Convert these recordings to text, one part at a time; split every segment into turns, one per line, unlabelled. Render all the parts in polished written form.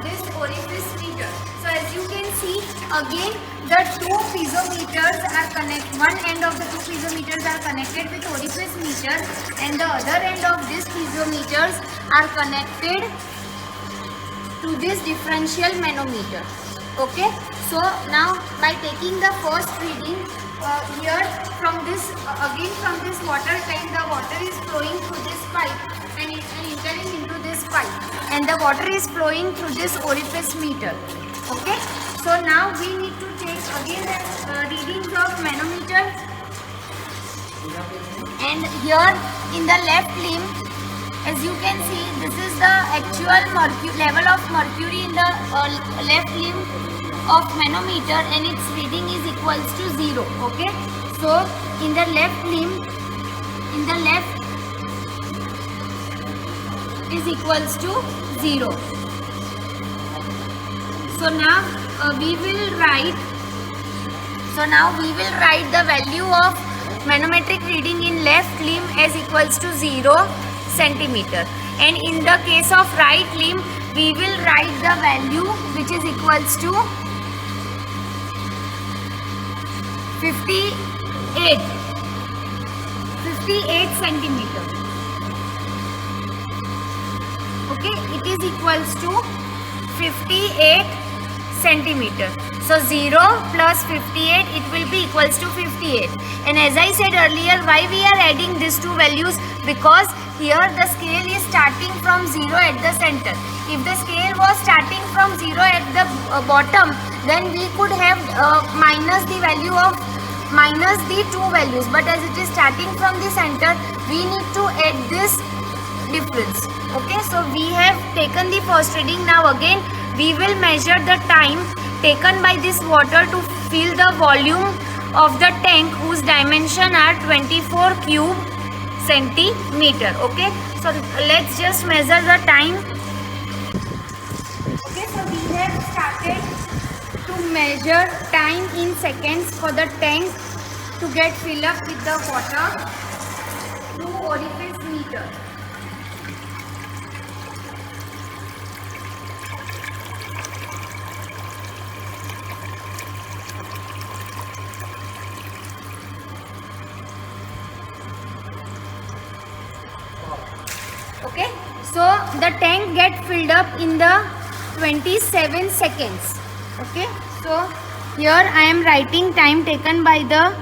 this orifice meter. So as you can see, again the two piezometers are connected. One end of the two piezometers are connected with orifice meter, and the other end of these piezometers are connected to this differential manometer. Okay, so now by taking the first reading here from this again from this water tank, the water is flowing through this pipe and it is entering into this pipe, and the water is flowing through this orifice meter. Okay, so now we need to take again the readings of manometer, and here in the left limb, as you can see, this is the actual level of mercury in the left limb of manometer, and its reading is equals to 0. Okay, so in the left limb, in the left is equals to 0. So now we will write. So now we will write the value of manometric reading in left limb as equals to 0 centimeter, and in the case of right limb we will write the value which is equals to 58 centimeter. Okay, it is equals to 58 centimeter. So 0 plus 58, it will be equals to 58. And as I said earlier, why we are adding these two values? Because here the scale is starting from 0 at the center. If the scale was starting from 0 at the bottom, then we could have minus the value of minus the two values. But as it is starting from the center, we need to add this difference. Okay, so we have taken the first reading. Now again we will measure the time taken by this water to fill the volume of the tank, whose dimension are 24 cube centimeter. Okay, so let's just measure the time. Okay, so we have started to measure time in seconds for the tank to get filled up with the water through orifice meter. Okay, so the tank get filled up in the 27 seconds. Okay, so here I am writing time taken by the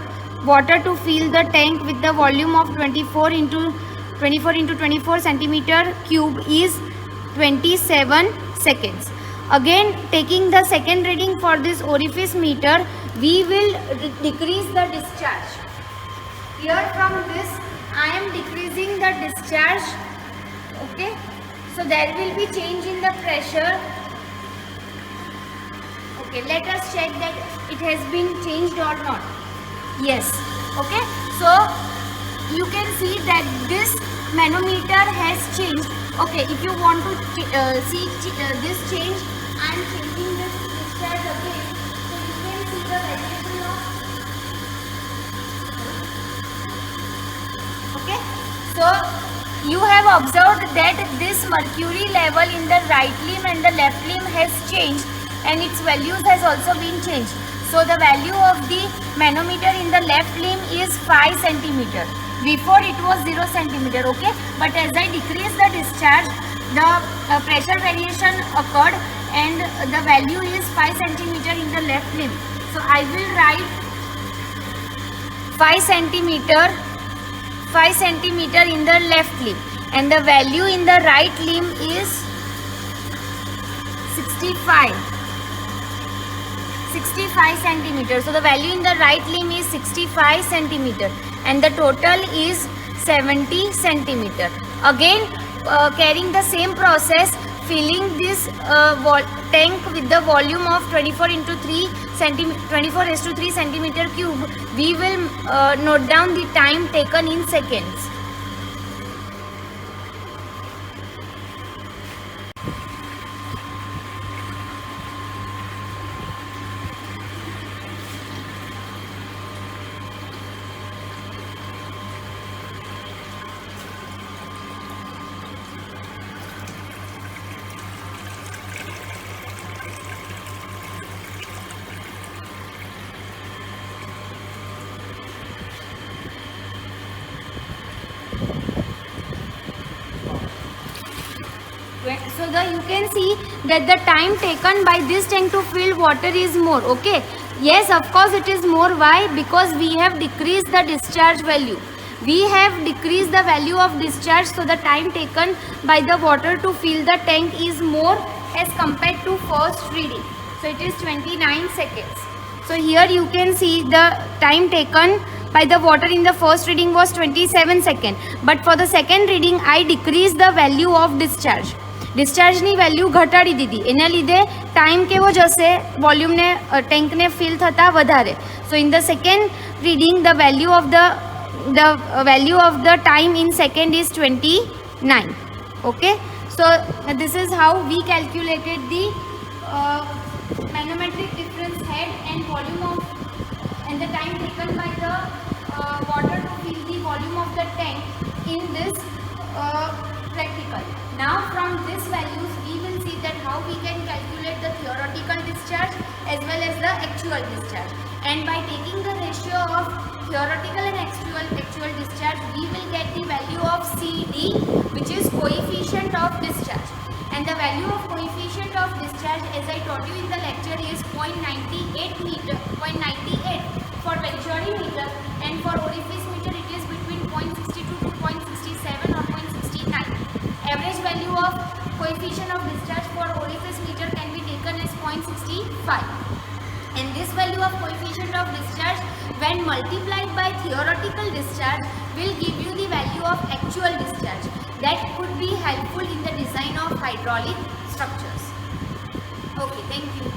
water to fill the tank with the volume of 24 into 24 centimeter cube is 27 seconds. Again, taking the second reading for this orifice meter, we will decrease the discharge. Here from this I am decreasing the discharge. Okay, so there will be change in the pressure. Okay, let us check that it has been changed or not. Yes. Okay, so you can see that this manometer has changed. Okay, if you want to see this change, I am changing this discharge again. So you can see the variation of. Okay, so you have observed that this mercury level in the right limb and the left limb has changed, and its values has also been changed. So the value of the manometer in the left limb is 5 centimeter. Before it was 0 centimeter. Okay, but as I decrease the discharge, the pressure variation occurred, and the value is 5 centimeter in the left limb. So I will write 5 centimeter in the left limb, and the value in the right limb is 65 centimeter. So the value in the right limb is 65 centimeter, and the total is 70 centimeter. Again, carrying the same process, filling this tank with the volume of 24 into 3 24 raised to 3 centimeter cube, we will note down the time taken in seconds. So you can see that the time taken by this tank to fill water is more. Okay, yes, of course it is more. Why? Because we have decreased the discharge value. We have decreased the value of discharge, so the time taken by the water to fill the tank is more as compared to first reading. So it is 29 seconds. So here you can see the time taken by the water in the first reading was 27 seconds, but for the second reading I decreased the value of discharge. ડિસ્ચાર્જની value ઘટાડી દીધી, એના લીધે time કેવો જશે, વોલ્યુમને ટેન્કને fill થતાં વધારે. સો in the second reading the value of the time in second is 29. Okay, so this is how we calculated the manometric difference head and volume of and the time taken by the water to fill the volume of the tank in this practical. Now from these values we will see that how we can calculate the theoretical discharge as well as the actual discharge, and by taking the ratio of theoretical and actual discharge we will get the value of CD, which is coefficient of discharge, and the value of coefficient of discharge, as I told you in the lecture, is 0.98 for venturimeter, and for orifice meter it is between 0.62 to 0.67 or 0.69. Average value of coefficient of discharge for orifice meter can be taken as 0.65, and this value of coefficient of discharge when multiplied by theoretical discharge will give you the value of actual discharge. That could be helpful in the design of hydraulic structures. Okay, thank you.